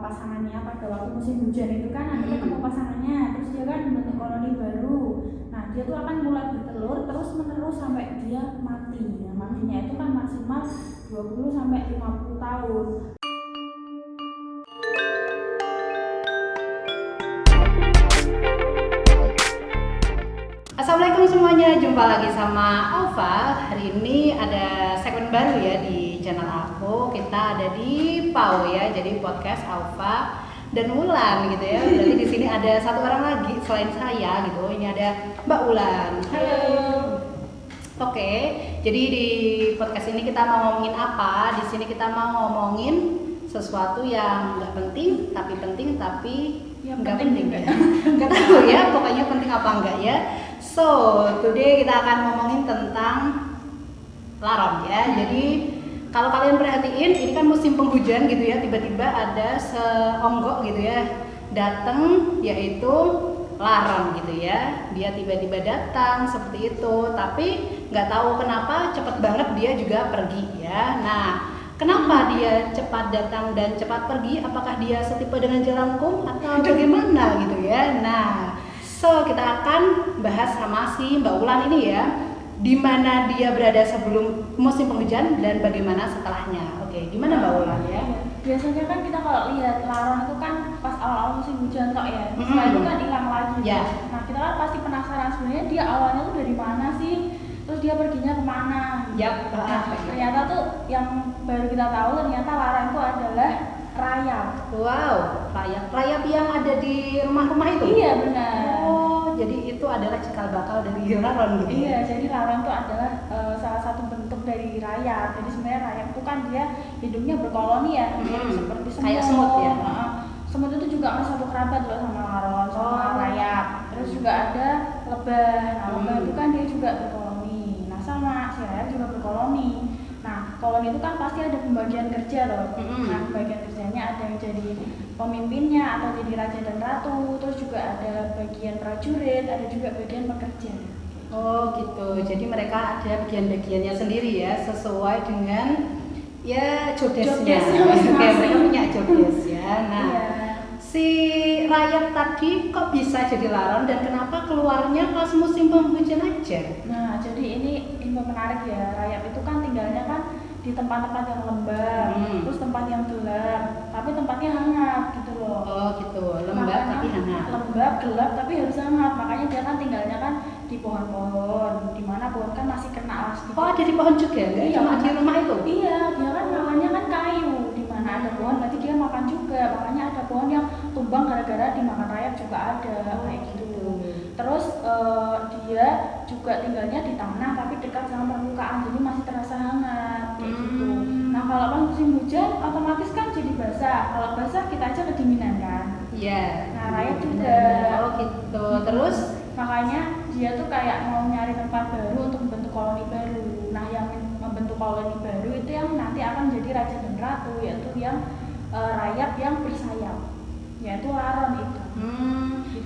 pasangannya pada waktu musim hujan itu kan nanti ketemu pasangannya, terus dia kan membentuk koloni baru. Nah dia tuh akan mulai bertelur terus menerus sampai dia mati. Nah matinya itu kan maksimal 20 sampai 50 tahun. Assalamualaikum semuanya, jumpa lagi sama Alfa. Hari ini ada segmen baru ya di channel aku. Kita ada di PAU ya, jadi podcast Alfa dan Ulan gitu ya. Berarti di sini ada satu orang lagi selain saya gitu. Ini ada Mbak Ulan. Halo. Oke, jadi di podcast ini kita mau ngomongin apa? Di sini kita mau ngomongin sesuatu yang nggak penting tapi Ya, nggak penting penting ya. Nggak tahu ya, pokoknya penting apa enggak ya. So, today kita akan ngomongin tentang laron ya. Jadi kalau kalian perhatiin, ini kan musim penghujan gitu ya. Tiba-tiba ada seonggok gitu ya datang, yaitu laron gitu ya. Dia tiba-tiba datang seperti itu, tapi nggak tahu kenapa cepet banget dia juga pergi ya. Nah, kenapa dia cepat datang dan cepat pergi? Apakah dia setipe dengan jelangkung atau bagaimana gitu ya? Nah, so kita akan bahas sama si Mbak Ulan ini ya, di mana dia berada sebelum musim penghujan dan bagaimana setelahnya. Oke, gimana Mbak Ulan ya? Biasanya kan kita kalau lihat laron itu kan pas awal-awal musim hujan tok ya, setelah itu kan hilang lagi. Ya. Nah kita kan pasti penasaran sebenarnya dia awalnya tuh dari mana sih, terus dia perginya kemana. Yap. Nah, ternyata tuh yang baru kita tahu ternyata laron itu adalah rayap. Wow, rayap yang ada di rumah-rumah itu? Iya benar. Oh, jadi itu adalah cikal bakal dari laron gitu. Iya, jadi laron itu adalah salah satu bentuk dari rayap. Jadi sebenarnya rayap itu kan dia hidupnya berkoloni ya, seperti semut. Kayak semut ya. Semut itu juga masih satu kerabat loh sama laron, sama rayap. Terus juga ada lebah. Nah, lebah itu kan dia juga berkoloni. Nah, sama si rayap juga berkoloni. Nah, koloni itu kan pasti ada pembagian kerja loh. Nah, pembagian kerjanya ada yang jadi pemimpinnya atau jadi raja dan ratu, terus juga ada bagian prajurit, ada juga bagian pekerja. Oh gitu, jadi mereka ada bagian-bagiannya sendiri ya, sesuai dengan ya jobdesknya. Kayak mereka punya jobdesk ya. Nah, si rayap tadi kok bisa jadi laron dan kenapa keluarnya pas musim penghujan aja? Nah, jadi ini info menarik ya. Rayap itu kan tinggalnya kan di tempat-tempat yang lembab, terus tempat yang gelap, tapi tempatnya hangat gitu loh. Oh gitu, lembab makanya, tapi hangat. Lembab, gelap tapi harus hangat. Makanya dia kan tinggalnya kan di pohon-pohon, di mana pohon kan masih kena alas. Oh ada di pohon juga? Iya, cuma di rumah itu? Iya, dia kan makannya kan kayu. Di mana ada pohon berarti dia makan juga. Makanya ada pohon yang tumbang gara-gara dimakan rayap juga ada kayak gitu. Terus dia juga tinggalnya di tanah tapi dekat sama permukaan, jadi masih terasa hangat kayak gitu. Nah kalau pas musim hujan otomatis kan jadi basah. Kalau basah kita aja kedinginan kan. Iya. Nah rayap juga. Oh gitu. Terus makanya dia tuh kayak mau nyari tempat baru untuk membentuk koloni baru. Nah yang membentuk koloni baru itu yang nanti akan jadi raja dan ratu, yaitu yang rayap yang bersayap, yaitu laron itu.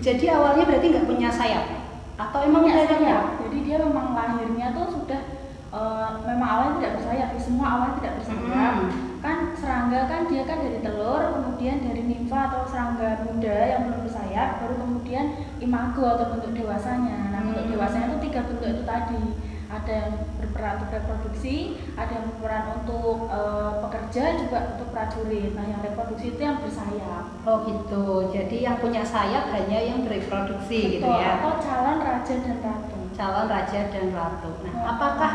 Jadi awalnya berarti nggak punya sayap? Atau emang punya ada sayap? Jadi dia memang lahirnya tuh sudah memang awalnya tidak bersayap, semua awalnya tidak bersayap. Kan serangga kan dia kan dari telur, kemudian dari nimfa atau serangga muda yang belum bersayap, baru kemudian imago atau bentuk dewasanya. Nah bentuk dewasanya itu 3 bentuk itu tadi. Ada yang berperan untuk reproduksi, ada yang berperan untuk pekerja, juga untuk prajurit. Nah yang reproduksi itu yang bersayap. Oh gitu, jadi yang punya sayap hanya yang bereproduksi. Betul, gitu ya? Atau calon raja dan ratu. Calon raja dan ratu. Nah apakah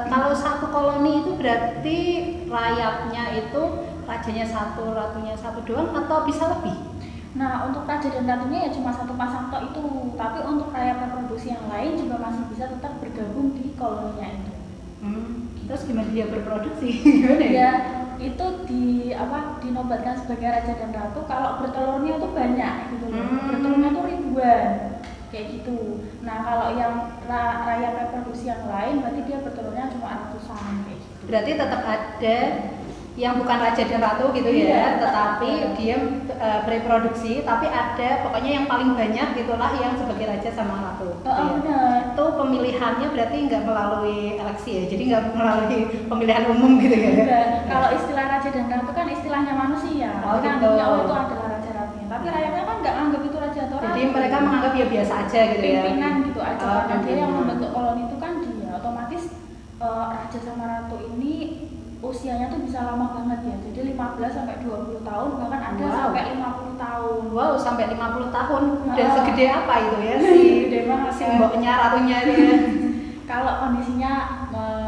kalau satu koloni itu berarti rayapnya itu rajanya satu, ratunya satu doang atau bisa lebih? Nah untuk raja dan ratunya ya cuma satu pasang tok itu, tapi untuk rayap reproduksi yang lain juga masih bisa tetap bergabung di koloninya itu. Terus gimana dia berproduksi? Gimana ya? Ya itu dinobatkan sebagai raja dan ratu kalau bertelurnya itu banyak gitu loh. Bertelurnya tuh ribuan kayak gitu. Nah kalau yang rayap reproduksi yang lain berarti dia bertelurnya cuma ratusan kayak gitu. Berarti tetap ada yang bukan raja dan ratu gitu ya, tetapi dia bereproduksi, tapi ada pokoknya yang paling banyak gitulah yang sebagai raja sama ratu. Benar. Itu pemilihannya berarti nggak melalui eleksi ya, jadi nggak melalui pemilihan umum gitu ya. Kalau istilah raja dan ratu kan istilahnya manusia. Oh, kan gitu. itu adalah raja ratunya. Tapi rakyatnya kan nggak anggap itu raja atau ratu. Jadi mereka menganggap ya biasa aja gitu ya. Pimpinan gitu aja. Karena dia yang pimpinan. membentuk koloni itu kan dia. Otomatis raja sama ratu ini usianya tuh bisa lama banget ya. Jadi 15 sampai 20 tahun, bahkan ada sampai 50 tahun. Wow, sampai 50 tahun. Dan segede apa itu ya Gede banget si ya. mboknya ratunya dia. Kalau kondisinya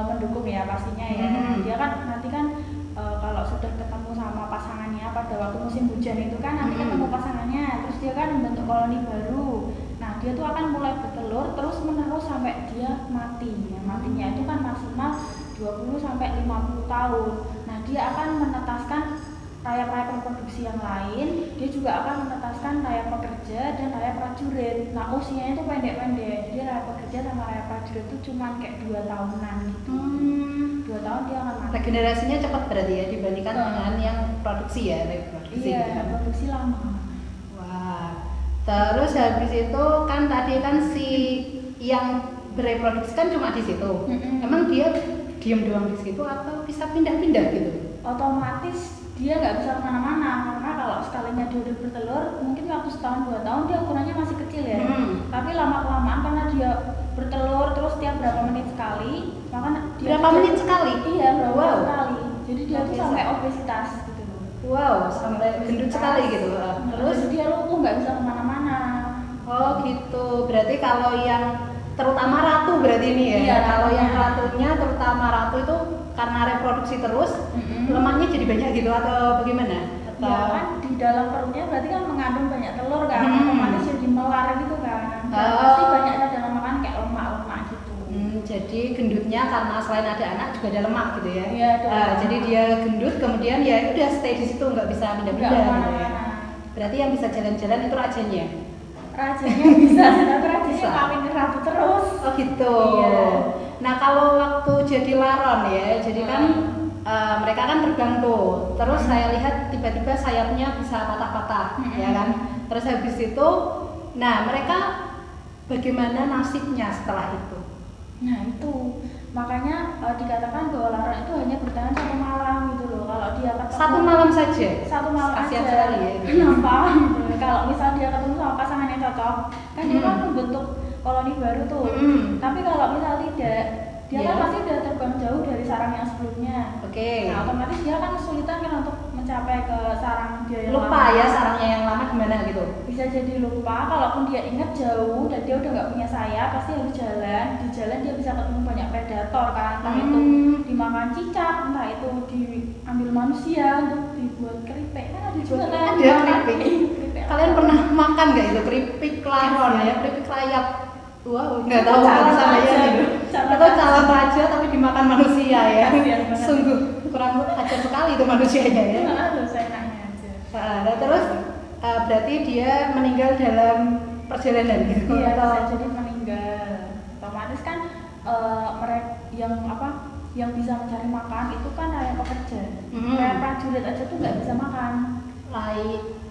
mendukung ya pastinya ya. Dia kan nanti kan kalau sudah ketemu sama pasangannya pada waktu musim hujan itu kan nanti ketemu pasangannya, terus dia kan membentuk koloni baru. Nah, dia tuh akan mulai bertelur terus menerus sampai dia mati. Ya, matinya itu kan maksimal 20 sampai 50 tahun. Nah, dia akan menetaskan rakyat-rakyat reproduksi yang lain. Dia juga akan menetaskan rakyat pekerja dan rakyat prajurit. Nah, usianya itu pendek-pendek. Jadi rakyat pekerja sama rakyat prajurit itu cuma kayak 2 tahunan gitu. 2 tahun dia akan mati. Regenerasinya cepat berarti ya dibandingkan dengan yang produksi ya, reproduksi. Iya, produksi lama. Wah. Terus habis itu kan tadi kan si yang bereproduksi kan cuma di situ. Emang dia diam doang di situ atau bisa pindah-pindah gitu? Otomatis dia nggak bisa kemana-mana karena kalau sekalinya dia udah bertelur mungkin waktu setahun 2 tahun dia ukurannya masih kecil ya. Tapi lama-kelamaan karena dia bertelur terus tiap berapa menit sekali, maka dia berapa menit sekali? Iya, berapa Wow. menit sekali. Jadi dia tuh sampai obesitas gitu. Wow, sampai gendut sekali gitu. Terus dia lumpuh nggak bisa kemana-mana. Oh gitu. Berarti kalau yang terutama ratu berarti ini ya. Iya, kalau yang ratunya. ratunya terutama ratu itu karena reproduksi terus, lemaknya jadi banyak gitu atau bagaimana? Atau Ya kan di dalam perutnya berarti kan mengandung banyak telur kan, otomatis jadi melar gitu kan. Dan pasti banyak ada lemak kayak lemak-lemak gitu. Jadi gendutnya karena selain ada anak juga ada lemak gitu ya. Iya, ada lemak. Jadi dia gendut kemudian ya udah stay di situ nggak bisa pindah-pindah Nggak gitu ya. kemana-mana. Berarti yang bisa jalan-jalan itu rajanya. Rajanya bisa, tapi rajanya Bisa. kawin ratu terus. Oh gitu. Iya. Nah kalau waktu jadi laron ya, jadi kan mereka kan terbang tuh. Terus saya lihat tiba-tiba sayapnya bisa patah-patah, ya kan. Terus habis itu, nah mereka bagaimana nasibnya setelah itu? Nah itu makanya dikatakan bahwa laron itu hanya bertahan 1 malam gitu loh. Kalau dia ketemu 1 malam saja. 1 malam Kasihan aja. sekali ya. Kenapa? Gitu. Kalau misal dia ketemu sama pasangan yang cocok, kan dia kan membentuk koloni baru tuh. Tapi kalau misal tidak, dia kan pasti udah terbang jauh dari sarang yang sebelumnya. Oke. Nah, otomatis dia kan kesulitan kan untuk mencapai ke sarang dia yang Lupa lama. ya sarangnya yang lama gimana gitu. Bisa jadi lupa, kalaupun dia ingat jauh dan dia udah nggak punya sayap, pasti harus jalan. Di jalan dia bisa ketemu banyak predator kan, entah itu dimakan cicak, entah itu diambil manusia untuk dibuat keripik. Kan ada juga kan. Ada makan keripik. Kalian pernah makan nggak itu keripik laron ya, keripik layap? Wow, nggak tahu Calon sama ya raja. gitu. Calon Atau raja. calon raja tapi dimakan manusia ya. Kasihan banget. Sungguh kurang ajar sekali itu manusianya ya. Aduh, saya nanya aja. Nah, terus berarti dia meninggal dalam perjalanan gitu. Iya, atau bisa jadi meninggal. Otomatis kan mereka yang bisa mencari makan itu kan rakyat pekerja. Rakyat prajurit aja tuh nggak bisa makan.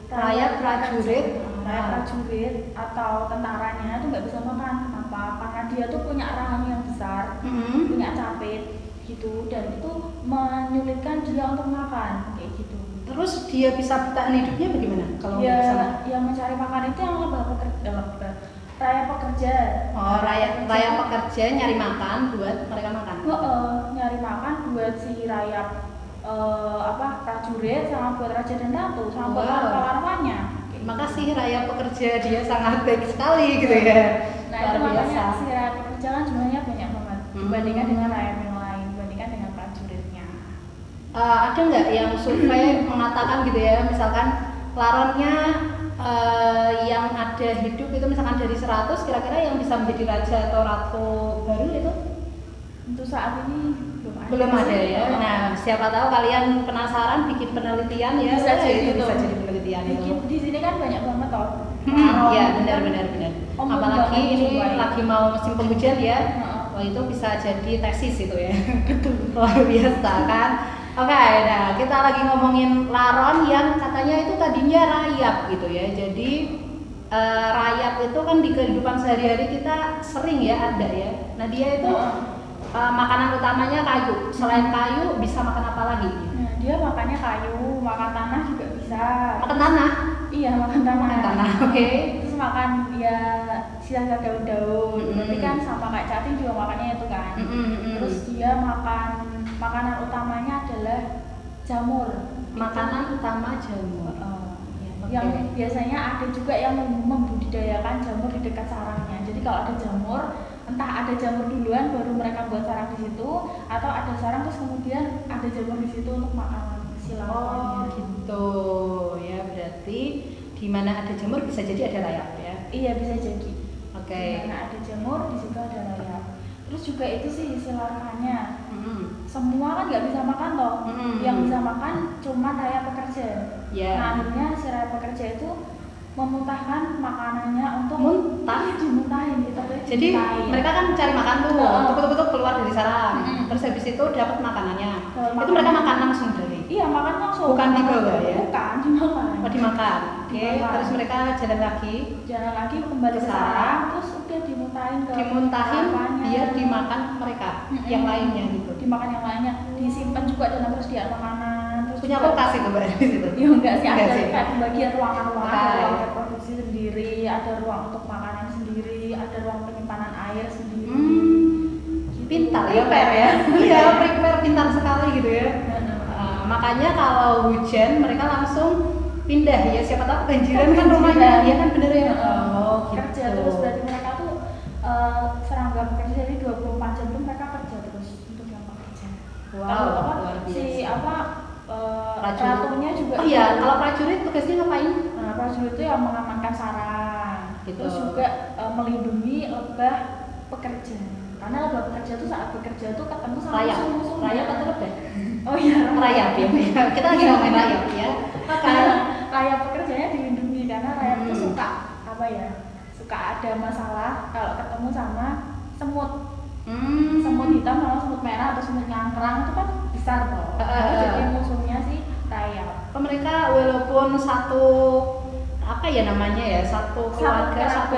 rakyat prajurit Rakyat prajurit atau tentaranya itu nggak bisa makan. Kenapa? Karena dia tuh punya rahang yang besar, punya capit gitu, dan itu menyulitkan dia untuk makan kayak gitu. Terus dia bisa bertahan hidupnya bagaimana kalau Ya, di sana? yang mencari makan itu yang rakyat pekerja. Oh, rakyat pekerja nyari makan buat mereka makan. Nyari makan buat si rakyat prajurit sama buat raja dan ratu sama buat larva-larvanya. Makasih rakyat pekerja, dia sangat baik sekali gitu ya. Nah itu makanya si rakyat pekerja kan jumlahnya banyak banget dibandingkan dengan rakyat yang lain, dibandingkan dengan prajuritnya. Ada nggak yang survei mengatakan gitu ya, misalkan laronnya yang ada hidup itu misalkan dari 100, kira-kira yang bisa menjadi raja atau ratu baru itu? Untuk saat ini belum ada ya. Nah, siapa tahu kalian penasaran bikin penelitian ya. Bisa jadi bisa jadi penelitian itu. Di sini kan banyak banget toh. Iya, benar. Apalagi ini lagi mau musim penghujan ya. Wah, itu bisa jadi tesis itu ya. Betul. Luar biasa kan. Oke, nah kita lagi ngomongin laron yang katanya itu tadinya rayap gitu ya. Jadi rayap itu kan di kehidupan sehari-hari kita sering ya ada ya. Nah dia itu makanan utamanya kayu. Selain kayu bisa makan apa lagi? Nah, dia makannya kayu, makan tanah juga bisa. Makan tanah? Iya, makan tanah. Makan tanah, oke. Terus makan ya sisa-sisa daun-daun. Berarti kan sama kayak cacing juga makannya itu kan. Terus dia makan makanan utamanya adalah jamur. Makanan utama jamur. Yang biasanya ada juga yang membudidayakan jamur di dekat sarangnya. Jadi kalau ada jamur, entah ada jamur duluan baru mereka buat sarang di situ, atau ada sarang terus kemudian ada jamur di situ untuk makanan si laronnya. Oh gitu ya, berarti di mana ada jamur bisa jadi ada rayap ya? Iya bisa jadi. Oke. Di mana ada jamur di situ ada rayap. Terus juga itu sih si larvanya. Semua kan nggak bisa makan toh. Yang bisa makan cuma rayap pekerja. Nah akhirnya si rayap pekerja itu memuntahkan makanannya untuk dimuntahin gitu. Jadi mereka kan cari makan tuh, betul-betul keluar dari sarang. Terus habis itu dapat makanannya. Itu mereka makan langsung dari? Iya makan langsung. Bukan dibawa ya? Bukan, dimakan. Oh dimakan. Oke. Terus mereka jalan lagi kembali ke sarang, terus udah dimuntahin biar dimakan mereka yang lainnya gitu. Dimakan yang lainnya, disimpan juga dalam persediaan makanan. Terus punya kulkas itu Mbak di situ? Ya enggak sih, ada kayak pembagian ruangan-ruangan, ada ruang reproduksi sendiri, ada ruang untuk makanan sendiri, ada ruang penyimpanan air sendiri. Pintar ya, iya, prepare pintar sekali gitu ya. Makanya kalau hujan mereka langsung pindah ya, siapa tahu banjiran kan rumahnya, iya kan bener ya. Oh, kerja terus berarti mereka tuh serangga bekerja jadi 24 jam tuh mereka kerja terus untuk yang pekerja. Wow, luar biasa. Ratunya juga. Oh iya, kalau prajurit tugasnya ngapain? Nah, prajurit itu yang mengamankan sarang, gitu. Terus juga melindungi lebah pekerja. Karena lebah pekerja tuh saat bekerja tuh ketemu sama musuh-musuh. Rayap atau lebah? Oh iya, rayap ya. Kita lagi ngomongin rayap ya. Karena rayap pekerjanya dilindungi karena rayap itu suka suka ada masalah kalau ketemu sama semut. Semut hitam sama semut merah atau semut nyangkrang itu kan besar loh. Jadi musuhnya sih rayap. Mereka walaupun satu satu keluarga, satu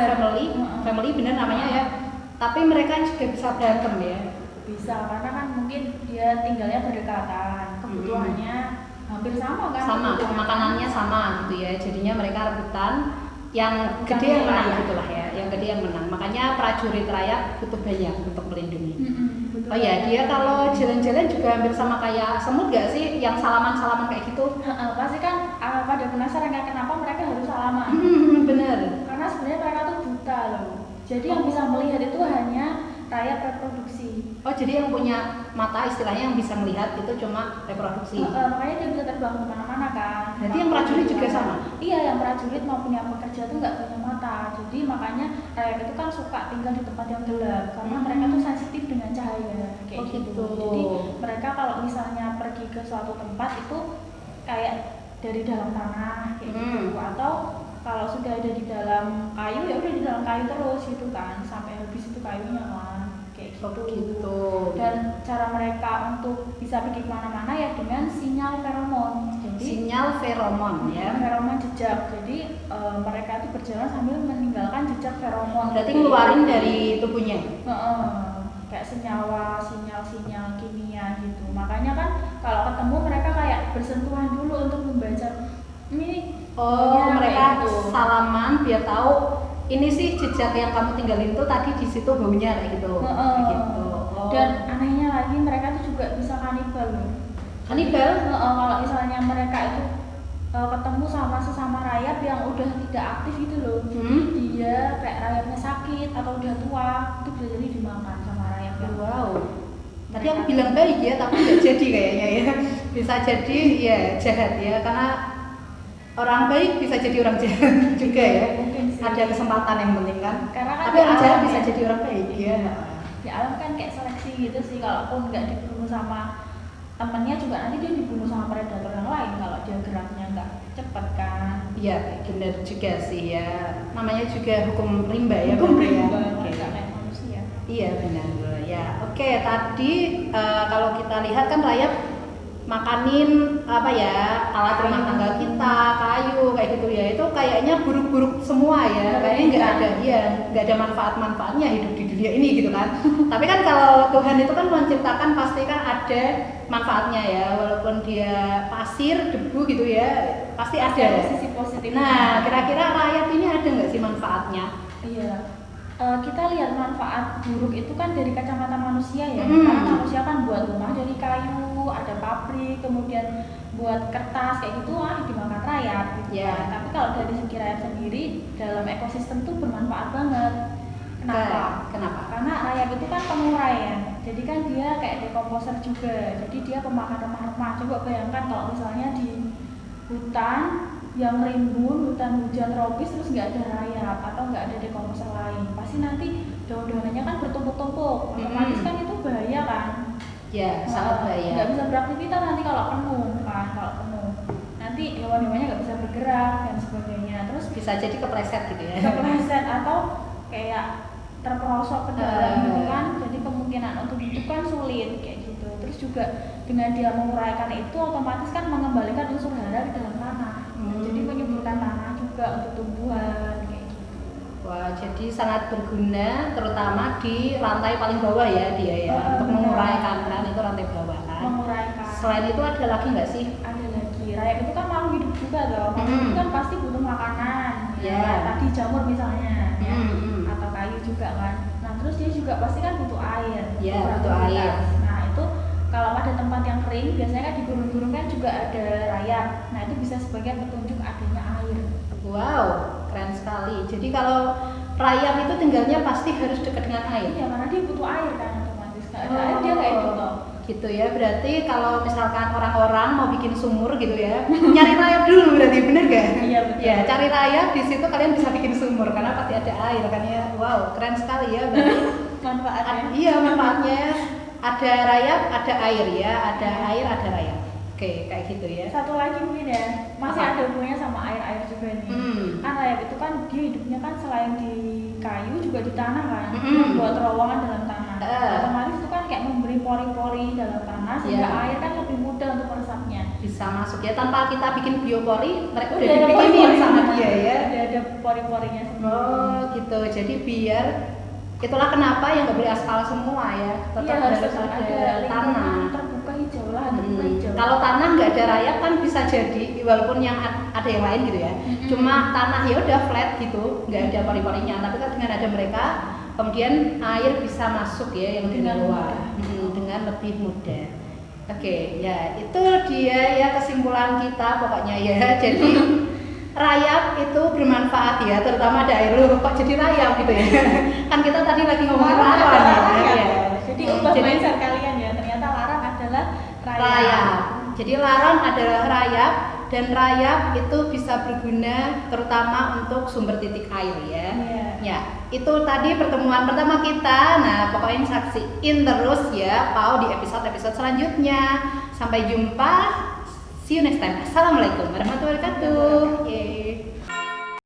family bener namanya ya. Tapi mereka juga bisa berantem ya. Bisa karena kan mungkin dia tinggalnya berdekatan, kebutuhannya hampir sama kan. Sama, makanannya sama gitu ya. Jadinya mereka rebutan. Yang gede yang menang gitulah ya, yang gede yang menang. Makanya prajurit rayap butuh banyak untuk melindungi. Oh ya, dia kalau jalan-jalan juga hampir sama kayak semut gak sih? Yang salaman-salaman kayak gitu? Pasti kan pada penasaran kan kenapa mereka harus salaman. Bener. Karena sebenarnya mereka tuh buta loh. Jadi yang bisa melihat itu hanya rayap reproduksi. Oh jadi yang punya mata istilahnya yang bisa melihat itu cuma reproduksi. Makanya dia bisa terbang kemana-mana kan. Jadi yang prajurit juga sama? Iya, yang prajurit maupun yang pekerja tuh nggak punya mata. Jadi makanya rayap itu kan suka tinggal di tempat yang gelap karena mereka tuh sensitif dengan cahaya kayak gitu. Jadi mereka kalau misalnya pergi ke suatu tempat itu kayak dari dalam tanah kayak gitu atau kalau sudah ada di dalam kayu ya udah di dalam kayu terus gitu kan sampai habis itu kayunya kan kayak gitu. Dan cara mereka untuk bisa pergi kemana-mana ya dengan sinyal feromon. Jadi sinyal feromon ya. Feromon jejak. Jadi mereka itu berjalan sambil meninggalkan jejak feromon. Berarti ngeluarin dari tubuhnya. Kayak sinyal-sinyal kimia gitu. Makanya kan kalau ketemu mereka kayak bersentuhan dulu untuk membaca ini. Mereka salaman biar tahu ini sih jejak yang kamu tinggalin tuh tadi di situ baunya kayak gitu. Gitu. Dan anehnya lagi mereka tuh juga bisa kanibal loh. Kanibal? Kalau misalnya mereka itu ketemu sama sesama rayap yang udah tidak aktif gitu loh. Dia kayak rayapnya sakit atau udah tua itu bisa jadi dimakan sama rayap yang. Wow. Tadi aku bilang baik ya tapi nggak jadi kayaknya ya. Bisa jadi ya jahat ya karena orang baik bisa jadi orang jahat juga ya. Ada kesempatan yang penting kan. Karena kan tapi orang jahat bisa jadi orang baik ya. Di alam kan kayak seleksi gitu sih. Kalaupun nggak dibunuh sama temennya juga nanti dia dibunuh sama predator yang lain kalau dia geraknya nggak cepet kan. Iya benar juga sih ya. Namanya juga hukum rimba ya. Hukum rimba nggak kayak manusia. Iya benar ya. Oke tadi kalau kita lihat kan rayap makanin apa ya alat rumah tangga kita, kayu kayak gitu ya, itu kayaknya buruk-buruk semua ya, kayaknya nggak ada manfaatnya hidup di dunia ini gitu kan. Tapi kan kalau Tuhan itu kan menciptakan pasti kan ada manfaatnya ya, walaupun dia pasir, debu gitu ya, pasti ada sisi positif. Nah, kira-kira rayap ini ada nggak sih manfaatnya? Iya. Kita lihat manfaat buruk itu kan dari kacamata manusia ya, karena manusia kan buat rumah dari kayu, ada pabrik, kemudian buat kertas kayak gitu dimakan rayap gitu. Tapi kalau dari segi rayap sendiri dalam ekosistem tuh bermanfaat banget. Kenapa? Karena rayap itu kan pengurai ya, jadi kan dia kayak dekomposer juga, jadi dia pemakan remah-remah. Coba bayangkan kalau misalnya di hutan yang rimbun, hutan hujan tropis terus nggak ada rayap atau nggak ada dekomposer lain, pasti nanti daun-daunannya kan bertumpuk-tumpuk, otomatis kan itu bahaya kan? Ya, sangat bahaya. Nggak bisa beraktivitas nanti kalau penuh kan, nanti hewan-hewannya nggak bisa bergerak dan sebagainya, terus bisa jadi kepleset gitu ya. Kepleset atau kayak terperosok ke dalam gitu kan, jadi kemungkinan untuk hidup kan sulit kayak gitu. Terus juga dengan dia menguraikan itu otomatis kan mengembalikan unsur hara di dalam tanah. Jadi menyuburkan tanah juga untuk tumbuhan kayak gitu. Wah, jadi sangat berguna terutama di rantai paling bawah ya dia ya, untuk menguraikan kan, itu rantai bawah kan. Menguraikan. Selain itu ada lagi nggak sih? Ada lagi. Rayap itu kan makhluk hidup juga loh. Makhluk hidup kan pasti butuh makanan. Ya, tadi jamur misalnya ya. Atau kayu juga kan. Nah, terus dia juga pasti kan butuh air. Ya, butuh air. Nah, itu kalau ada tempat yang kering, biasanya kan di gurun-gurun kan juga ada rayap. Nah, itu bisa sebagai petunjuk adanya air. Wow, keren sekali. Jadi kalau rayap itu tinggalnya pasti harus dekat dengan air. Iya, karena dia butuh air kan otomatis. Nggak ada air dia nggak hidup toh. Gitu ya, berarti kalau misalkan orang-orang mau bikin sumur gitu ya, nyari rayap dulu berarti, bener gak? Iya betul. Ya, cari rayap, di situ kalian bisa bikin sumur karena pasti ada air kan ya. Wow, keren sekali ya. Manfaatnya. Iya, manfaatnya. Ada rayap, ada air ya, ada air, ada rayap. Oke, kayak gitu ya. Satu lagi mungkin ya, masih ada hubungannya sama air juga nih. Kan rayap itu kan dia hidupnya kan selain di kayu juga di tanah kan, buat terowongan dalam tanah. Otomatis itu kan kayak memberi pori-pori dalam tanah sehingga air kan lebih mudah untuk meresapnya. Bisa masuk ya, tanpa kita bikin biopori, mereka udah dibikinin sama dia ya. Udah ada pori-porinya sendiri. Oh gitu, jadi biar itulah kenapa yang nggak beli aspal semua ya, tetap harus ada tanah terbuka hijau lah, terbuka hijau. Kalau tanah nggak ada rayap kan bisa jadi walaupun yang ada yang lain gitu ya, cuma tanah ya udah flat gitu, nggak ada pori-porinya, tapi kan dengan ada mereka kemudian air bisa masuk ya yang dari luar dengan lebih mudah. Oke, ya itu dia ya kesimpulan kita pokoknya ya. Jadi rayap itu bermanfaat ya, terutama ada air. Kok jadi rayap gitu ya? Kan kita tadi lagi ngomongin laron ya. Jadi ubah mindset kalian ya, ternyata larang adalah rayap. Jadi laron adalah rayap dan rayap itu bisa berguna terutama untuk sumber titik air ya. Ya, itu tadi pertemuan pertama kita. Nah, pokoknya saksiin terus ya Pau di episode-episode selanjutnya. Sampai jumpa. See you next time. Assalamualaikum warahmatullahi wabarakatuh. Yeay.